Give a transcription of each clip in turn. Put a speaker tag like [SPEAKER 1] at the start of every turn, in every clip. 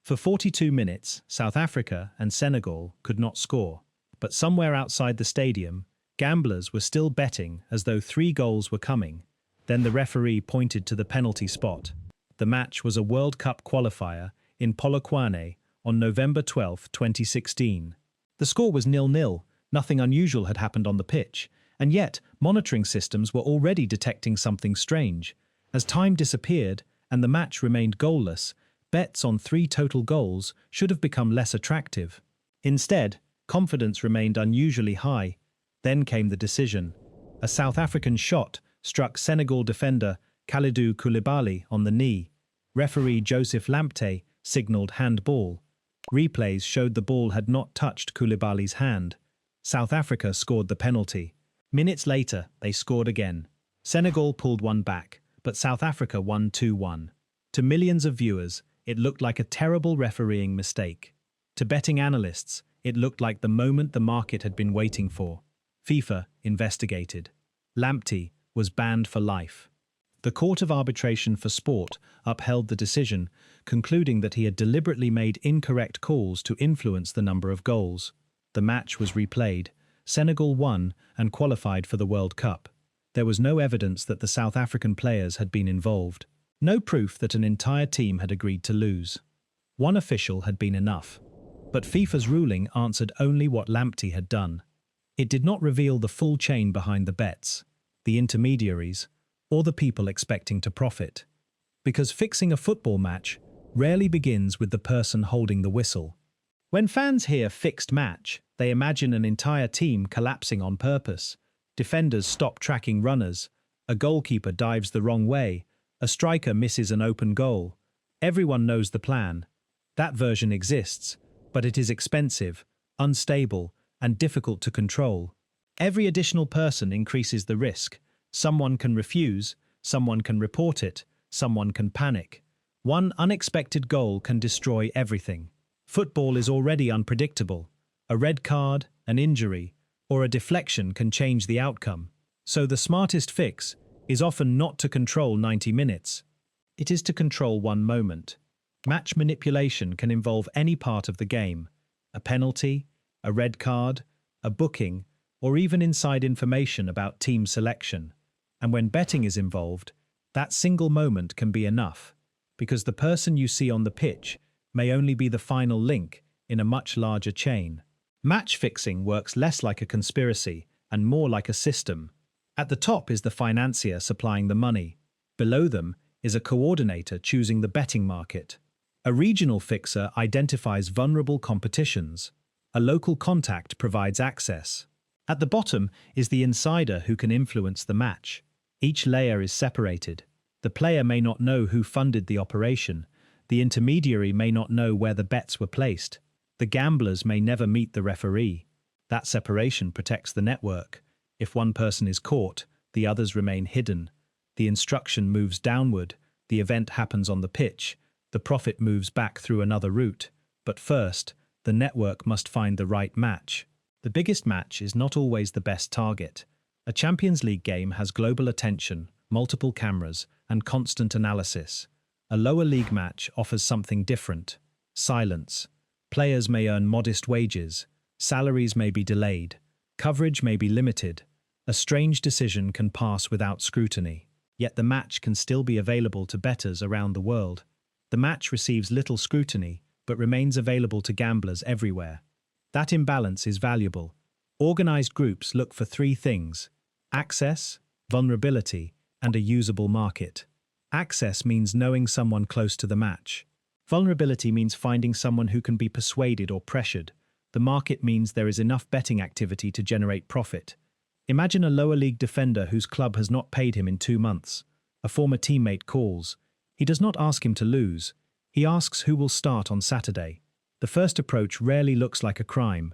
[SPEAKER 1] For 42 minutes, South Africa and Senegal could not score. But somewhere outside the stadium, gamblers were still betting as though 3 goals were coming. Then the referee pointed to the penalty spot. The match was a World Cup qualifier in Polokwane on November 12, 2016. The score was 0-0, nothing unusual had happened on the pitch, and yet monitoring systems were already detecting something strange. As time disappeared and the match remained goalless, bets on 3 total goals should have become less attractive. Instead, confidence remained unusually high. Then came the decision. A South African shot struck Senegal defender Kalidou Koulibaly on the knee. Referee Joseph Lamptey signalled handball. Replays showed the ball had not touched Koulibaly's hand. South Africa scored the penalty. Minutes later, they scored again. Senegal pulled one back, but South Africa won 2-1. To millions of viewers, it looked like a terrible refereeing mistake. To betting analysts, it looked like the moment the market had been waiting for. FIFA investigated. Lamptey was banned for life. The Court of Arbitration for Sport upheld the decision, concluding that he had deliberately made incorrect calls to influence the number of goals. The match was replayed. Senegal won and qualified for the World Cup. There was no evidence that the South African players had been involved. No proof that an entire team had agreed to lose. One official had been enough. But FIFA's ruling answered only what Lamptey had done. It did not reveal the full chain behind the bets, the intermediaries, or the people expecting to profit. Because fixing a football match rarely begins with the person holding the whistle. When fans hear fixed match, they imagine an entire team collapsing on purpose. Defenders stop tracking runners, a goalkeeper dives the wrong way, a striker misses an open goal. Everyone knows the plan. That version exists, but it is expensive, unstable, and difficult to control. Every additional person increases the risk. Someone can refuse, someone can report it, someone can panic. One unexpected goal can destroy everything. Football is already unpredictable. A red card, an injury, or a deflection can change the outcome. So the smartest fix is often not to control 90 minutes. It is to control one moment. Match manipulation can involve any part of the game: a penalty, a red card, a booking, or even inside information about team selection. And when betting is involved, that single moment can be enough, because the person you see on the pitch may only be the final link in a much larger chain. Match fixing works less like a conspiracy and more like a system. At the top is the financier supplying the money. Below them is a coordinator choosing the betting market. A regional fixer identifies vulnerable competitions. A local contact provides access. At the bottom is the insider who can influence the match. Each layer is separated. The player may not know who funded the operation. The intermediary may not know where the bets were placed. The gamblers may never meet the referee. That separation protects the network. If one person is caught, the others remain hidden. The instruction moves downward. The event happens on the pitch. The profit moves back through another route. But first, the network must find the right match. The biggest match is not always the best target. A Champions League game has global attention, multiple cameras, and constant analysis. A lower league match offers something different: silence. Players may earn modest wages. Salaries may be delayed. Coverage may be limited. A strange decision can pass without scrutiny. Yet the match can still be available to bettors around the world. The match receives little scrutiny, but remains available to gamblers everywhere. That imbalance is valuable. Organized groups look for 3 things: access, vulnerability, and a usable market. Access means knowing someone close to the match. Vulnerability means finding someone who can be persuaded or pressured. The market means there is enough betting activity to generate profit. Imagine a lower league defender whose club has not paid him in 2 months. A former teammate calls. He does not ask him to lose. He asks who will start on Saturday. The first approach rarely looks like a crime.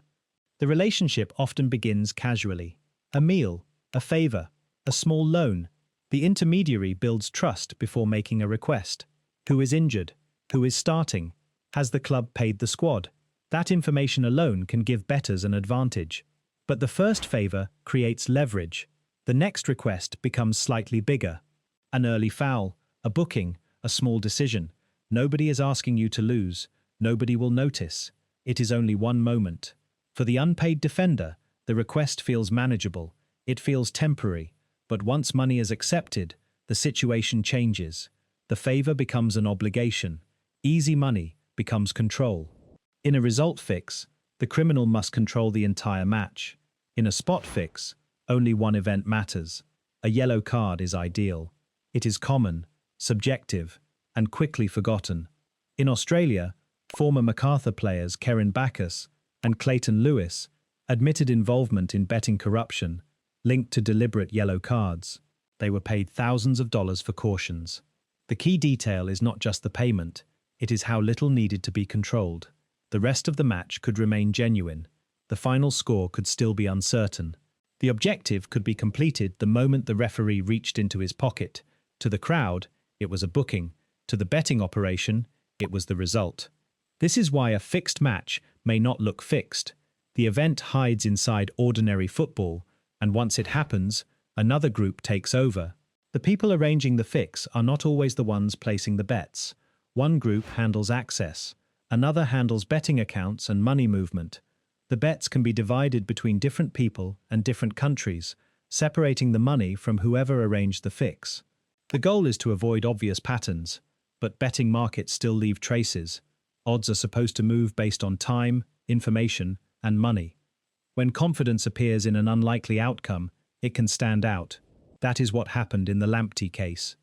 [SPEAKER 1] The relationship often begins casually. A meal, a favor, a small loan. The intermediary builds trust before making a request. Who is injured? Who is starting? Has the club paid the squad? That information alone can give bettors an advantage. But the first favor creates leverage. The next request becomes slightly bigger. An early foul, a booking, a small decision. Nobody is asking you to lose. Nobody will notice. It is only one moment. For the unpaid defender, the request feels manageable. It feels temporary. But once money is accepted, the situation changes. The favor becomes an obligation. Easy money becomes control. In a result fix, the criminal must control the entire match. In a spot fix, only one event matters. A yellow card is ideal. It is common, subjective, and quickly forgotten. In Australia, former MacArthur players Karen Backus and Clayton Lewis admitted involvement in betting corruption, linked to deliberate yellow cards. They were paid thousands of dollars for cautions. The key detail is not just the payment, it is how little needed to be controlled. The rest of the match could remain genuine. The final score could still be uncertain. The objective could be completed the moment the referee reached into his pocket. To the crowd, it was a booking. To the betting operation, it was the result. This is why a fixed match may not look fixed. The event hides inside ordinary football, and once it happens, another group takes over. The people arranging the fix are not always the ones placing the bets. One group handles access, another handles betting accounts and money movement. The bets can be divided between different people and different countries, separating the money from whoever arranged the fix. The goal is to avoid obvious patterns, but betting markets still leave traces. Odds are supposed to move based on time, information, and money. When confidence appears in an unlikely outcome, it can stand out. That is what happened in the Lamptey case.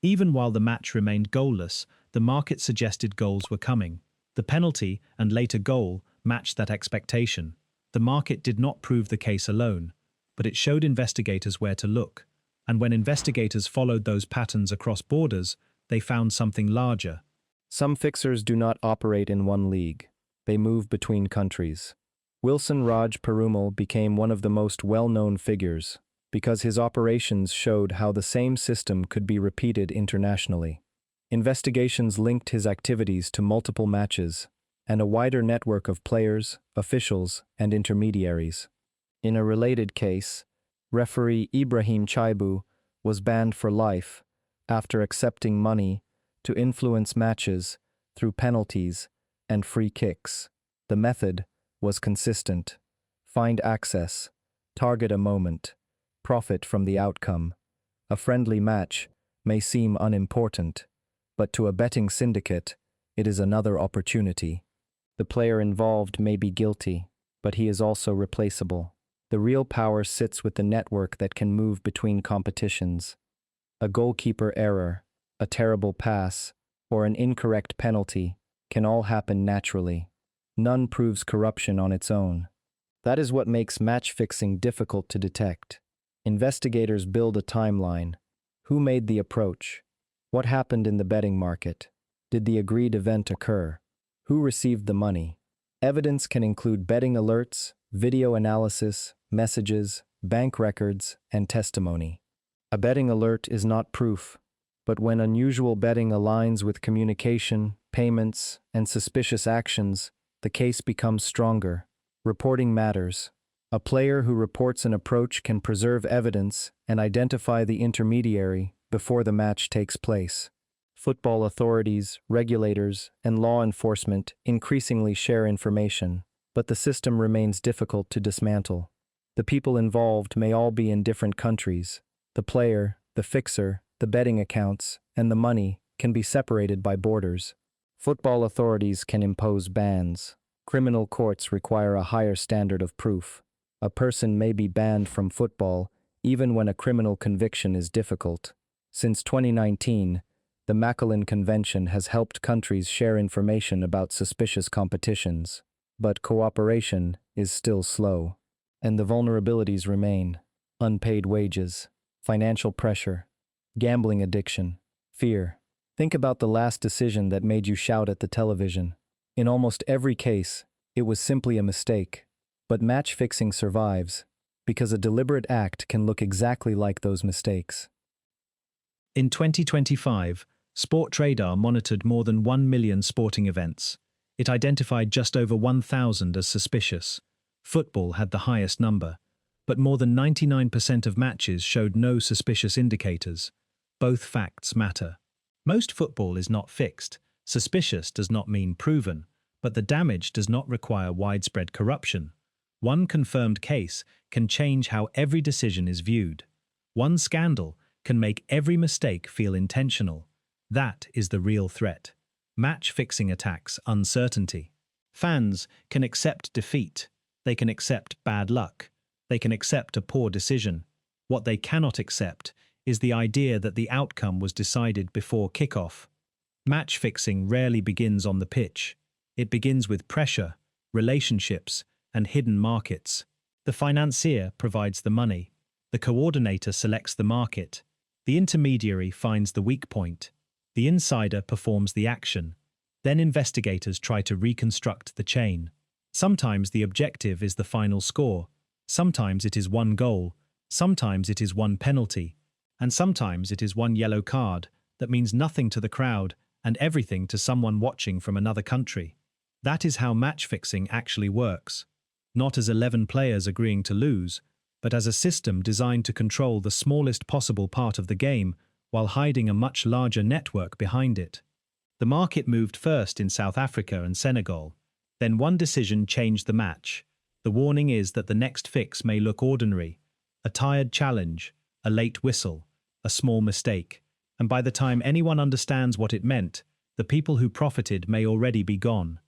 [SPEAKER 1] Even while the match remained goalless, the market suggested goals were coming. The penalty and later goal matched that expectation. The market did not prove the case alone, but it showed investigators where to look. And when investigators followed those patterns across borders, they found something larger.
[SPEAKER 2] Some fixers do not operate in one league. They move between countries. Wilson Raj Perumal became one of the most well-known figures because his operations showed how the same system could be repeated internationally. Investigations linked his activities to multiple matches and a wider network of players, officials, and intermediaries. In a related case, referee Ibrahim Chaibu was banned for life after accepting money to influence matches through penalties and free kicks. The method was consistent: find access, target a moment, profit from the outcome. A friendly match may seem unimportant, but to a betting syndicate, it is another opportunity. The player involved may be guilty, but he is also replaceable. The real power sits with the network that can move between competitions. A goalkeeper error, a terrible pass, or an incorrect penalty can all happen naturally. None proves corruption on its own. That is what makes match fixing difficult to detect. Investigators build a timeline. Who made the approach? What happened in the betting market? Did the agreed event occur? Who received the money? Evidence can include betting alerts, video analysis, messages, bank records, and testimony. A betting alert is not proof, but when unusual betting aligns with communication, payments, and suspicious actions, the case becomes stronger. Reporting matters. A player who reports an approach can preserve evidence and identify the intermediary before the match takes place. Football authorities, regulators, and law enforcement increasingly share information, but the system remains difficult to dismantle. The people involved may all be in different countries. The player, the fixer, the betting accounts, and the money can be separated by borders. Football authorities can impose bans. Criminal courts require a higher standard of proof. A person may be banned from football even when a criminal conviction is difficult. Since 2019, the Macallan Convention has helped countries share information about suspicious competitions, but cooperation is still slow. And the vulnerabilities remain: unpaid wages, financial pressure, gambling addiction, fear. Think about the last decision that made you shout at the television. In almost every case, it was simply a mistake. But match fixing survives because a deliberate act can look exactly like those mistakes.
[SPEAKER 1] In 2025, Sportradar monitored more than 1 million sporting events. It identified just over 1,000 as suspicious. Football had the highest number, but more than 99% of matches showed no suspicious indicators. Both facts matter. Most football is not fixed. Suspicious does not mean proven, But the damage does not require widespread corruption. One confirmed case can change how every decision is viewed. One scandal can make every mistake feel intentional. That is the real threat. Match-fixing attacks uncertainty. Fans can accept defeat. They can accept bad luck. They can accept a poor decision. What they cannot accept is the idea that the outcome was decided before kickoff. Match-fixing rarely begins on the pitch. It begins with pressure, relationships, and hidden markets. The financier provides the money. The coordinator selects the market. The intermediary finds the weak point. The insider performs the action. Then investigators try to reconstruct the chain. Sometimes the objective is the final score. Sometimes it is one goal. Sometimes it is one penalty. And sometimes it is one yellow card that means nothing to the crowd and everything to someone watching from another country. That is how match-fixing actually works. Not as 11 players agreeing to lose, but as a system designed to control the smallest possible part of the game while hiding a much larger network behind it. The market moved first in South Africa and Senegal. Then one decision changed the match. The warning is that the next fix may look ordinary: a tired challenge, a late whistle, a small mistake. And by the time anyone understands what it meant, the people who profited may already be gone.